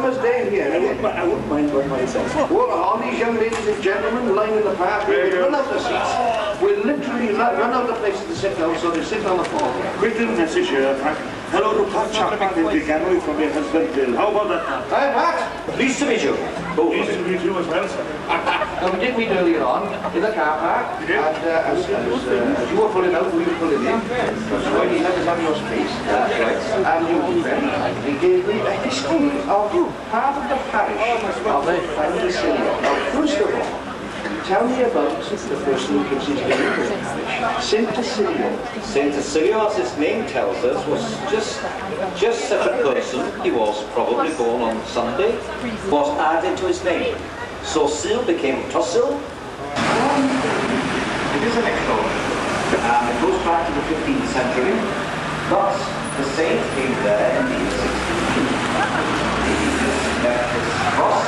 summer's day here. I wouldn't mind going myself. Well, all these young ladies and gentlemen lying in the park, we run out of seats. We'll literally run out of places to sit down, so they're sitting on the floor. Quick little message here, Frank. Hello to Pat Chapman in the gallery from your husband, Bill. How about that? Hi, Pat. Pleased to meet you. Pleased to meet you as well, sir. We did meet earlier on in the car park, and as you were pulling out, we were pulling in. That's why he let us have your space. That's right. And you very kindly gave me a history of part of the parish of Llandysilion. Now, first of all, tell me about the person who gives his name to the parish. Saint Cecilia. Saint Cecilia, as his name tells us, was just such a person. He was probably born on Sunday, was added to his name. So Sil became Tossil. It is an extraordinary. It goes back to the 15th century. Thus, the saint came there in the year 16. He just left his cross.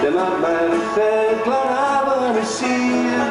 Dyma merched glanhafa y sir